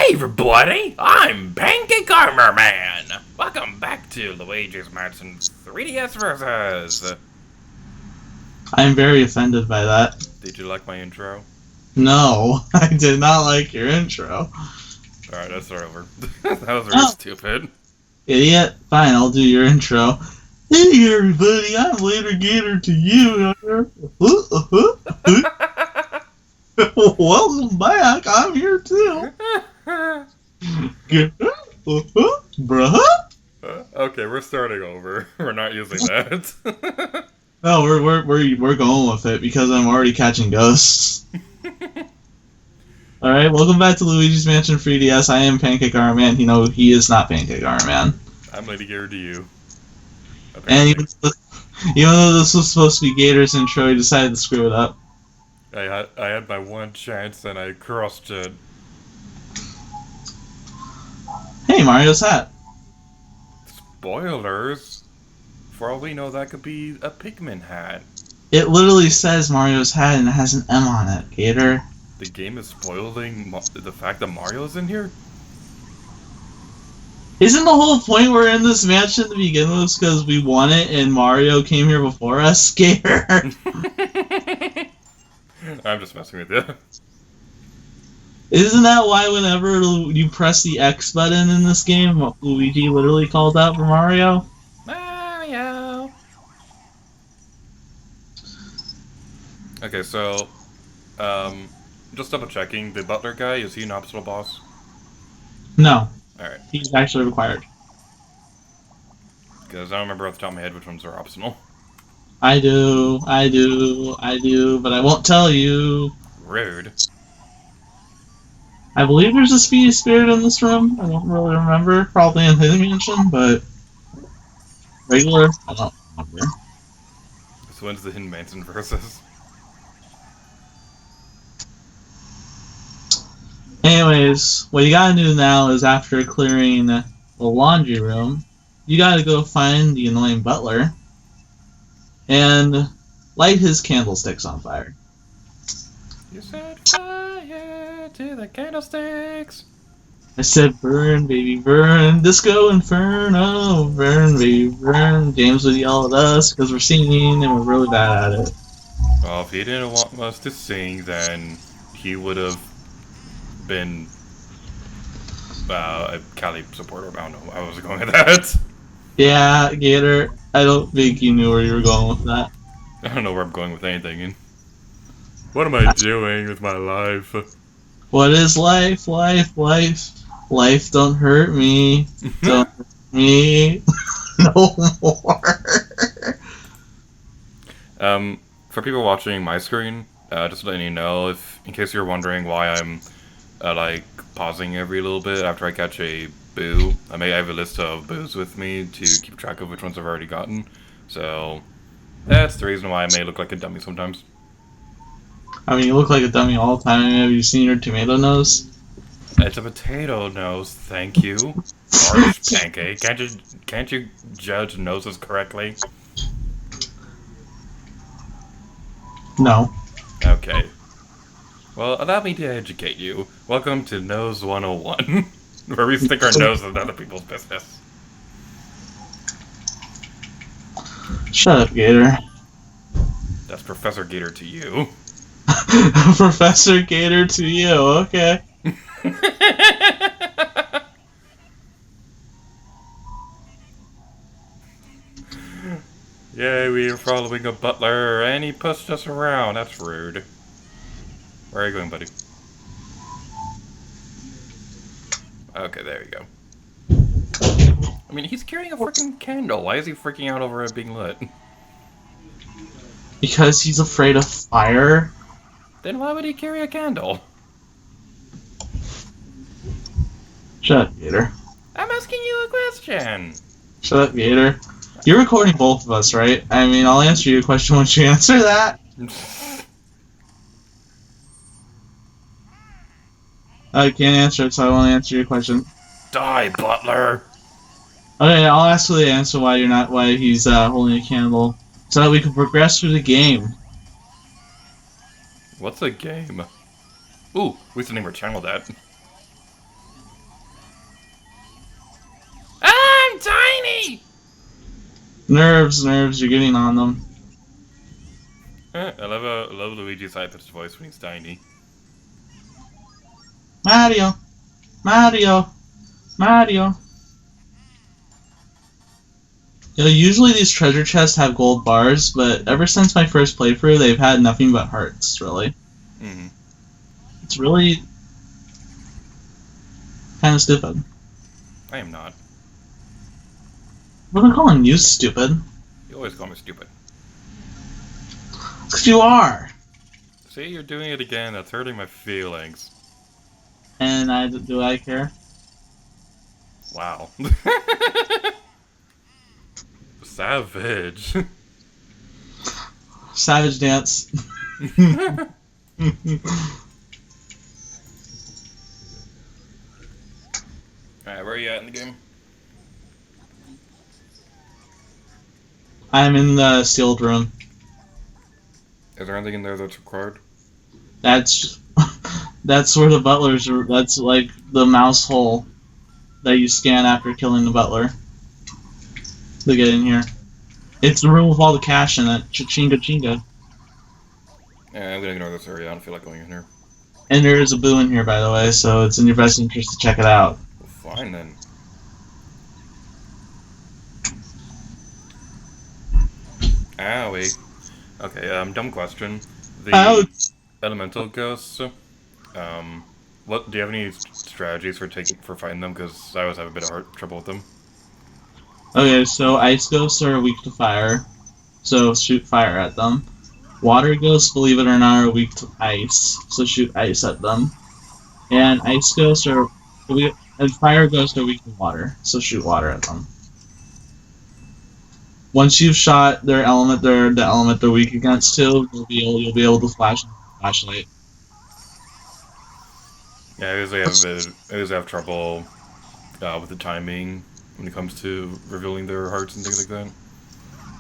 Hey everybody, I'm Pancake Armor Man. Welcome back to Luigi's Mansion 3DS Versus. I'm very offended by that. Did you like my intro? No, I did not like your intro. Alright, let's start over. That was really Oh, stupid. idiot. Fine, I'll do your intro. Hey everybody, I'm Later Gator to you. Welcome back, I'm here too. Bruh. Okay, we're starting over. We're not using that. No, we're going with it because I'm already catching ghosts. Alright, welcome back to Luigi's Mansion 3DS. I am Pancake Armor Man. He is not Pancake Armor Man. I'm Lady Gator to you. And Apparently. even though this was supposed to be Gator's intro, he decided to screw it up. I had my one chance and I crossed it. Hey, Mario's hat. Spoilers. For all we know, that could be a Pikmin hat. It literally says Mario's hat and it has an M on it, Gator. The game is spoiling the fact that Mario's in here? Isn't the whole point we're in this mansion to begin with because we won it and Mario came here before us, Gator? I'm just messing with you. Isn't that why whenever you press the X button in this game, Luigi literally called out for Mario? Mario! Okay, so, just double checking, the butler guy, is he an optional boss? No. Alright. He's actually required. Because I don't remember off the top of my head which ones are optional. I do, but I won't tell you. Rude. I believe there's a speedy spirit in this room. I don't really remember. Probably in Hidden Mansion, but regular, I don't remember. So when's the Hidden Mansion versus? Anyways, what you gotta do now is after clearing the laundry room, you gotta go find the annoying butler and light his candlesticks on fire. You set fire to the candlesticks. I said, burn, baby, burn, disco inferno, burn, baby, burn. James would yell at us because we're singing and we're really bad at it. Well, if he didn't want us to sing, then he would have been a Cali supporter. I don't know. I was going with that. Yeah, Gator, I don't think you knew where you were going with that. I don't know where I'm going with anything. What am I doing with my life? What is life? Life don't hurt me. Don't hurt me. No more. For people watching my screen, just letting you know, in case you're wondering why I'm like pausing every little bit after I catch a boo, I have a list of boos with me to keep track of which ones I've already gotten. So that's the reason why I may look like a dummy sometimes. I mean, you look like a dummy all the time. Have you seen your tomato nose? It's a potato nose, thank you. Harsh pancake. Can't you judge noses correctly? No. Okay. Well, allow me to educate you. Welcome to Nose 101, where we stick our noses in other people's business. Shut up, Gator. That's Professor Gator to you. Professor Gator to you, okay. Yay, we are following a butler, and he pushed us around. That's rude. Where are you going, buddy? Okay, there you go. I mean, he's carrying a freaking candle. Why is he freaking out over it being lit? Because he's afraid of fire. Then why would he carry a candle? Shut up, Gator. I'm asking you a question. Shut up, Gator. You're recording both of us, right? I mean, I'll answer your question once you answer that. I can't answer it, so I won't answer your question. Die, butler. Okay, I'll actually answer why he's holding a candle, so that we can progress through the game. What's a game? Ooh, we should name our channel that. Nerves, you're getting on them. I love Luigi's high-pitched voice when he's tiny. Mario! Mario! Mario! Usually these treasure chests have gold bars, but ever since my first playthrough, they've had nothing but hearts, really. Mm-hmm. It's really kind of stupid. I am not. What am I calling you stupid? You always call me stupid. Because you are! See, you're doing it again. That's hurting my feelings. And do I care? Wow. Savage. Savage dance. Alright, where are you at in the game? I'm in the sealed room. Is there anything in there that's required? That's that's where the butlers are. That's like the mouse hole that you scan after killing the butler to get in here. It's the room with all the cash in it. Cha-chinga chinga. Yeah, I'm gonna ignore this area. I don't feel like going in here. And there is a boo in here, by the way, so it's in your best interest to check it out. Well, fine then. Owie. Okay, dumb question. The Ouch! elemental ghosts, what do you have any strategies for fighting them? Because I always have a bit of trouble with them. Okay, so ice ghosts are weak to fire, so shoot fire at them. Water ghosts, believe it or not, are weak to ice, so shoot ice at them. And ice ghosts are and fire ghosts are weak to water, so shoot water at them. Once you've shot their element, the element they're weak against too, you'll be able to flash flashlight. Yeah, I usually have trouble with the timing when it comes to revealing their hearts and things like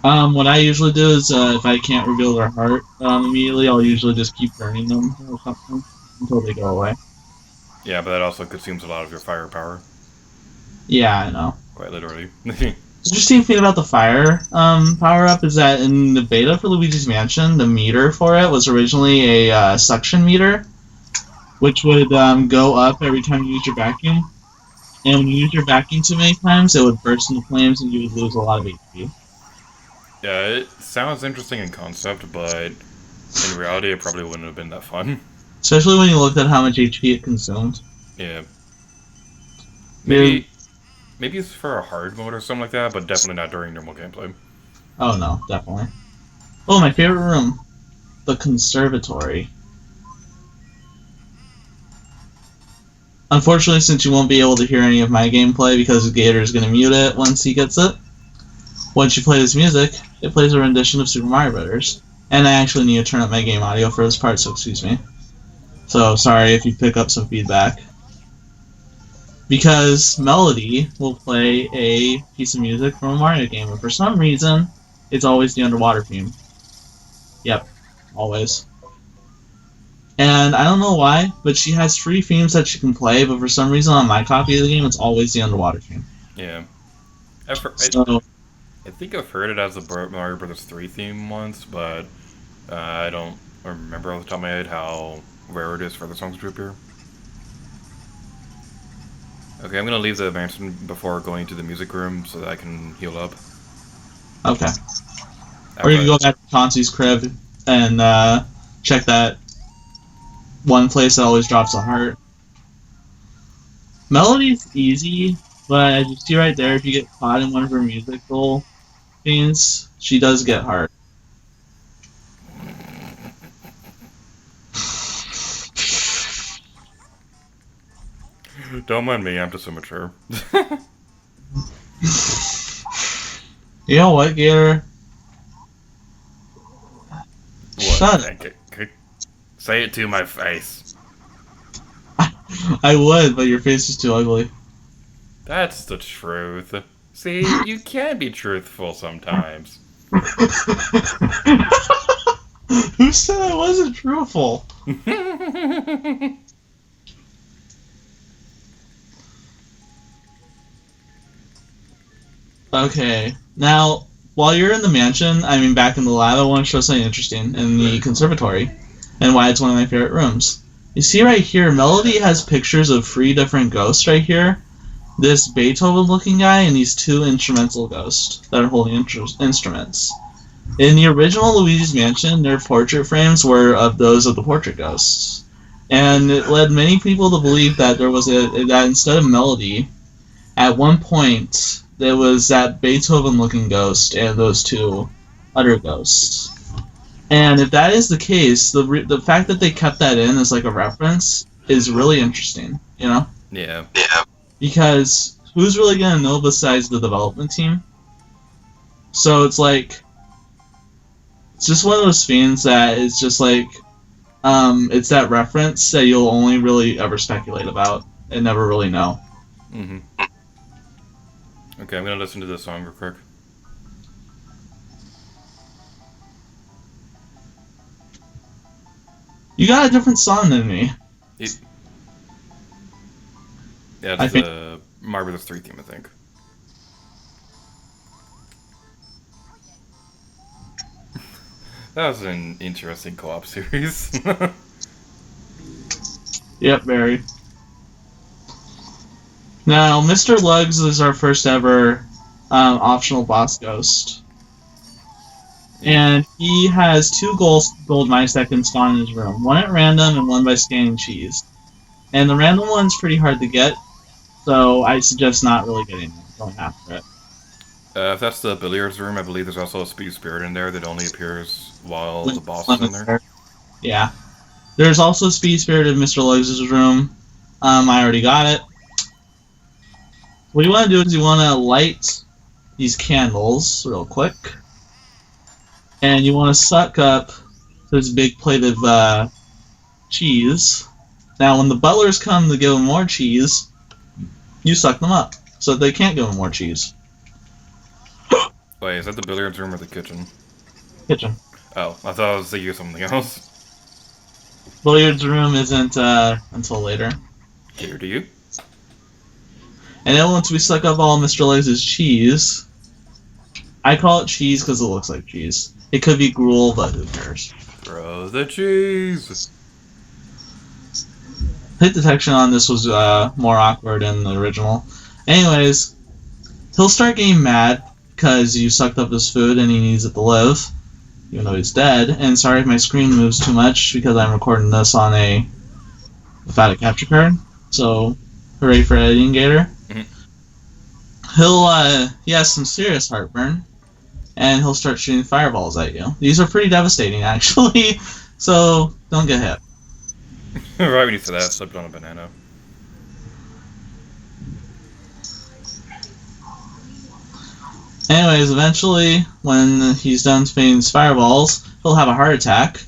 that. What I usually do is if I can't reveal their heart immediately, I'll usually just keep burning them or something until they go away. Yeah, but that also consumes a lot of your firepower. Yeah, I know. Quite literally. Interesting thing about the fire power up is that in the beta for Luigi's Mansion, the meter for it was originally a suction meter, which would go up every time you use your vacuum. And when you use your vacuum too many times, it would burst into flames and you would lose a lot of HP. Yeah, it sounds interesting in concept, but in reality, it probably wouldn't have been that fun. Especially when you looked at how much HP it consumed. Yeah. Dude. Maybe it's for a hard mode or something like that, but definitely not during normal gameplay. Oh no, definitely. Oh, my favorite room. The conservatory. Unfortunately, since you won't be able to hear any of my gameplay because Gator's going to mute it once he gets it, once you play this music, it plays a rendition of Super Mario Brothers. And I actually need to turn up my game audio for this part, so excuse me. So, sorry if you pick up some feedback. Because Melody will play a piece of music from a Mario game, and for some reason, it's always the underwater theme. Yep, always. And I don't know why, but she has 3 themes that she can play, but for some reason on my copy of the game, it's always the underwater theme. Yeah. So, I think I've heard it as the Mario Brothers 3 theme once, but I don't remember off the top of my head how rare it is for the songs to appear. Okay, I'm gonna leave the mansion before going to the music room so that I can heal up. okay. Or you can go back to Chauncey's crib and check that one place that always drops a heart. Melody's easy, but as you see right there, if you get caught in one of her musical scenes, she does get hurt. Don't mind me, I'm just immature. You know what, Gator? What? Say it to my face. I would, but your face is too ugly. That's the truth. See, you can be truthful sometimes. Who said I wasn't truthful? Okay, now while you're in the mansion, I mean back in the lab, I want to show something interesting in the conservatory, and why it's one of my favorite rooms. You see right here, Melody has pictures of 3 different ghosts right here. This Beethoven-looking guy and these 2 instrumental ghosts that are holding instruments. In the original Luigi's Mansion, their portrait frames were of those of the portrait ghosts, and it led many people to believe that that instead of Melody, at one point there was that Beethoven-looking ghost and those 2 other ghosts. And if that is the case, the fact that they kept that in as like a reference is really interesting, you know? Yeah. Because who's really gonna know besides the development team? So it's like, it's just one of those things that is just like, it's that reference that you'll only really ever speculate about and never really know. Mm-hmm. Okay, I'm gonna listen to this song real quick. You got a different song than me. Yeah, it's the Mario Bros. 3 theme, I think. That was an interesting co-op series. Yep, very. Now, Mr. Lugs is our first ever optional boss ghost. And he has 2 gold mice that can spawn in his room. One at random and one by scanning cheese. And the random one's pretty hard to get, so I suggest not really going after it. If that's the billiards room, I believe there's also a speed spirit in there that only appears while the boss is in there. Yeah. There's also Speed Spirit in Mr. Lugs' room. I already got it. What you want to do is you want to light these candles real quick. And you want to suck up this big plate of cheese. Now, when the butlers come to give them more cheese, you suck them up so that they can't give them more cheese. Wait, is that the billiards room or the kitchen? Kitchen. Oh, I thought I was thinking of something else. Billiards room isn't until later. Here to you. And then once we suck up all Mr. Legs' cheese, I call it cheese because it looks like cheese. It could be gruel, but who cares? Throw the cheese! Hit detection on this was more awkward than the original. Anyways, he'll start getting mad because you sucked up his food and he needs it to live, even though he's dead. And sorry if my screen moves too much because I'm recording this on without a capture card. So, hooray for editing, Gator. Mm-hmm. He has some serious heartburn, and he'll start shooting fireballs at you. These are pretty devastating, actually, so don't get hit. Right when you said that, I slipped on a banana. Anyways, eventually, when he's done spinning his fireballs, he'll have a heart attack.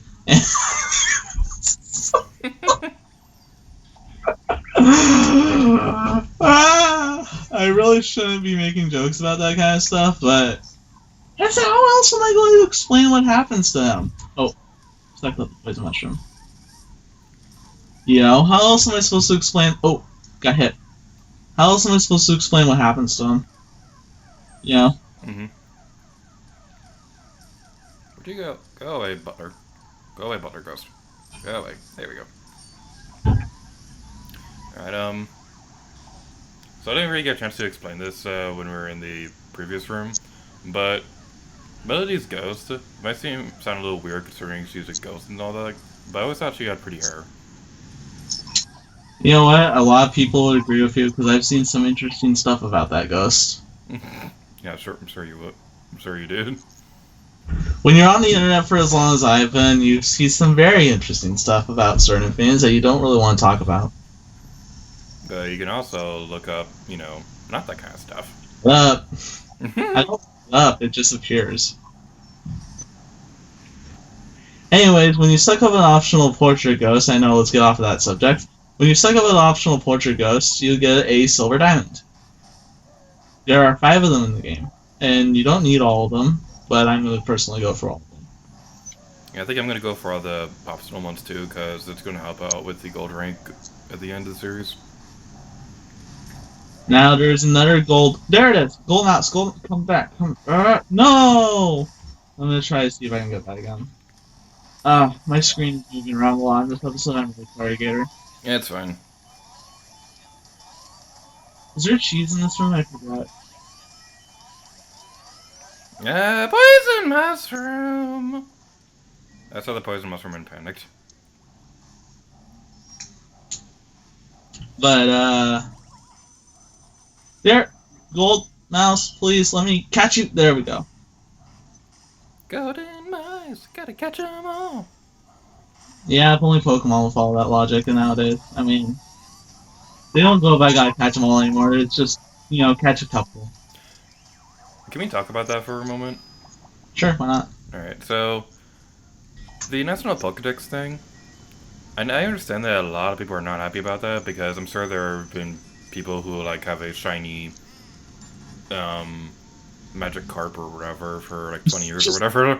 I really shouldn't be making jokes about that kind of stuff, but how else am I going to explain what happens to him? Oh, stuck up the poison mushroom. You know, how else am I supposed to explain? Oh, got hit. How else am I supposed to explain what happens to him? You know? Mm-hmm. Where'd you go? Go away, Butler. Go away, Butler Ghost. Go away. There we go. Alright, so I didn't really get a chance to explain this when we were in the previous room, but Melody's ghost might sound a little weird considering she's a ghost and all that, but I always thought she had pretty hair. You know what? A lot of people would agree with you because I've seen some interesting stuff about that ghost. Yeah, sure. I'm sure you would. I'm sure you did. When you're on the internet for as long as I've been, you see some very interesting stuff about certain things that you don't really want to talk about. You can also look up, not that kind of stuff. I don't look it up, it just appears. Anyways, when you suck up an optional portrait ghost, I know, let's get off of that subject. When you suck up an optional portrait ghost, you get a silver diamond. There are 5 of them in the game, and you don't need all of them, but I'm going to personally go for all of them. Yeah, I think I'm going to go for all the optional ones too, because it's going to help out with the gold rank at the end of the series. Now there's another gold. There it is. Gold mouse. Gold. Come back. Come. No. I'm gonna try to see if I can get that again. My screen is moving around a lot in this episode. I'm really sorry, Gator. Yeah, it's fine. Is there cheese in this room? I forgot. Poison mushroom! I saw the poison mushroom and panicked. But there. Gold mouse, please let me catch you. There we go. Golden mice, gotta catch 'em all. Yeah, if only Pokemon will follow that logic nowadays. I mean, they don't go by gotta catch them all anymore. It's just, catch a couple. Can we talk about that for a moment? Sure, why not? Alright, so the National Pokedex thing, and I understand that a lot of people are not happy about that because I'm sure there have been people who like have a shiny Magic Carp or whatever for like 20 years or whatever,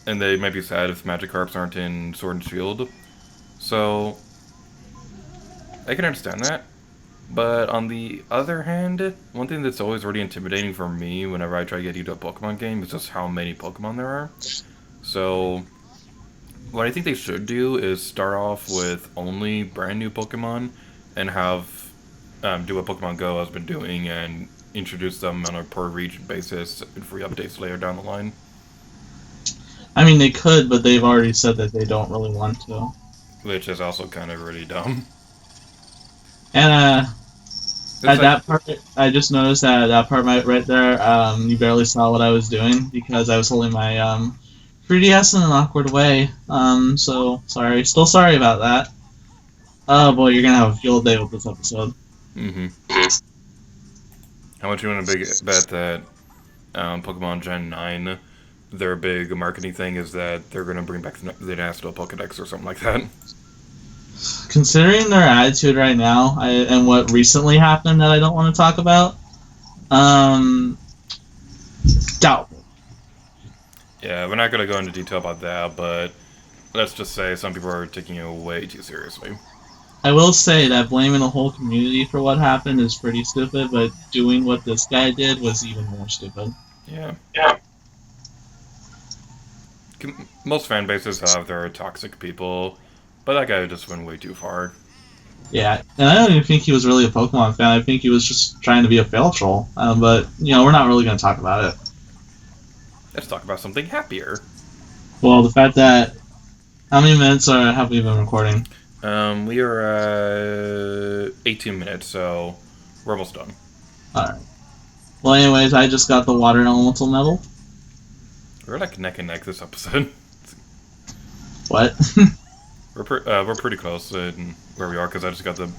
and they might be sad if Magikarps aren't in Sword and Shield. So I can understand that. But on the other hand, one thing that's always really intimidating for me whenever I try to get into a Pokemon game is just how many Pokemon there are. So what I think they should do is start off with only brand new Pokemon and have do what Pokemon Go has been doing and introduce them on a per region basis and free updates later down the line. I mean, they could, but they've already said that they don't really want to. Which is also kind of really dumb. And that part, I just noticed that part right there, you barely saw what I was doing because I was holding my 3DS in an awkward way. So sorry, still sorry about that. Oh boy, you're gonna have a field day with this episode. Mm-hmm. How much you want to bet that Pokemon Gen 9, their big marketing thing is that they're going to bring back the National Pokedex or something like that? Considering their attitude right now and what recently happened that I don't want to talk about, doubtful. Yeah, we're not going to go into detail about that, but let's just say some people are taking it way too seriously. I will say that blaming the whole community for what happened is pretty stupid, but doing what this guy did was even more stupid. Yeah. Most fan bases have their toxic people, but that guy just went way too far. Yeah, and I don't even think he was really a Pokemon fan. I think he was just trying to be a fail troll. But, we're not really going to talk about it. Let's talk about something happier. Well, the fact that... How many minutes have we been recording? We are 18 minutes, so we're almost done. Alright. Well, anyways, I just got the water elemental medal. We're like neck and neck this episode. What? We're pretty close in where we are because I just got the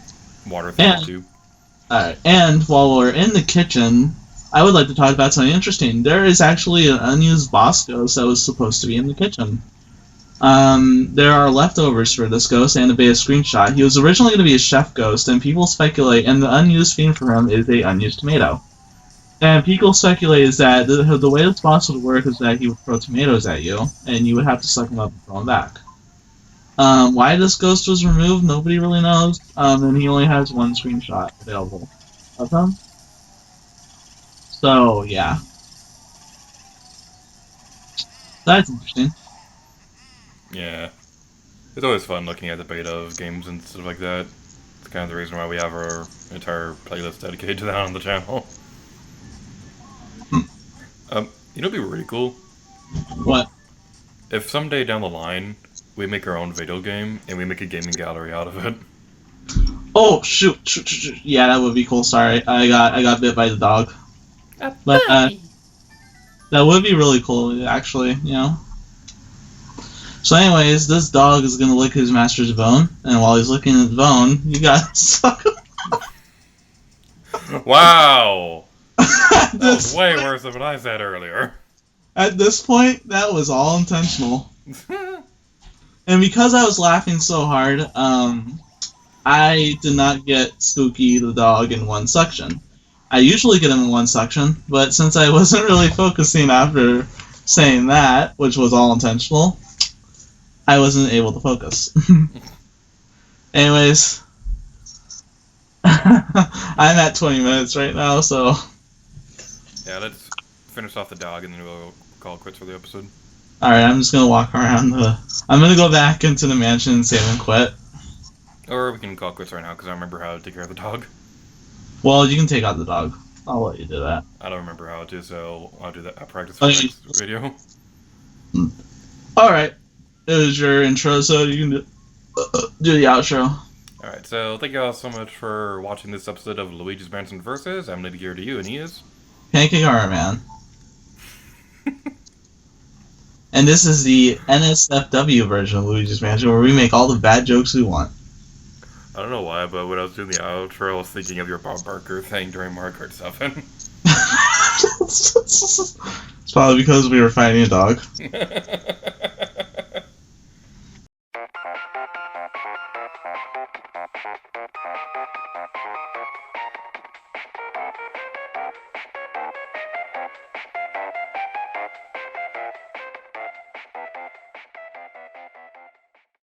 water thing too. Alright, and while we're in the kitchen, I would like to talk about something interesting. There is actually an unused boss ghost that was supposed to be in the kitchen. There are leftovers for this ghost and a beta screenshot. He was originally going to be a chef ghost, and people speculate, and the unused theme for him is a unused tomato. And people speculate is that the way this boss would work is that he would throw tomatoes at you, and you would have to suck them up and throw them back. Why this ghost was removed, nobody really knows, and he only has one screenshot available of him. So, yeah. That's interesting. Yeah. It's always fun looking at the beta of games and stuff like that. It's kind of the reason why we have our entire playlist dedicated to that on the channel. It'd be really cool. What? If someday down the line, we make our own video game, and we make a gaming gallery out of it. Oh, shoot. Yeah, that would be cool. Sorry, I got bit by the dog. But, that would be really cool, actually, So anyways, this dog is gonna lick his master's bone, and while he's licking his bone, you gotta suck him. Wow! That was way worse than what I said earlier. At this point, that was all intentional. And because I was laughing so hard, I did not get Spooky the dog in one suction. I usually get him in one suction, but since I wasn't really focusing after saying that, which was all intentional, I wasn't able to focus. Anyways, I'm at 20 minutes right now, so. Yeah, let's finish off the dog and then we'll call it quits for the episode. Alright, I'm just gonna walk around the. I'm gonna go back into the mansion and save and quit. Or we can call it quits right now because I don't remember how to take care of the dog. Well, you can take out the dog. I'll let you do that. I don't remember how to, so I'll do that. I'll practice Oh, for the next video. Alright. It was your intro, so you can do the outro. Alright, so thank you all so much for watching this episode of Luigi's Mansion Versus. I'm Liddy here to you, and he is. Pancake Horror Man. And this is the NSFW version of Luigi's Mansion, where we make all the bad jokes we want. I don't know why, but when I was doing the outro, I was thinking of your Bob Barker thing during Mario Kart 7. It's probably because we were fighting a dog.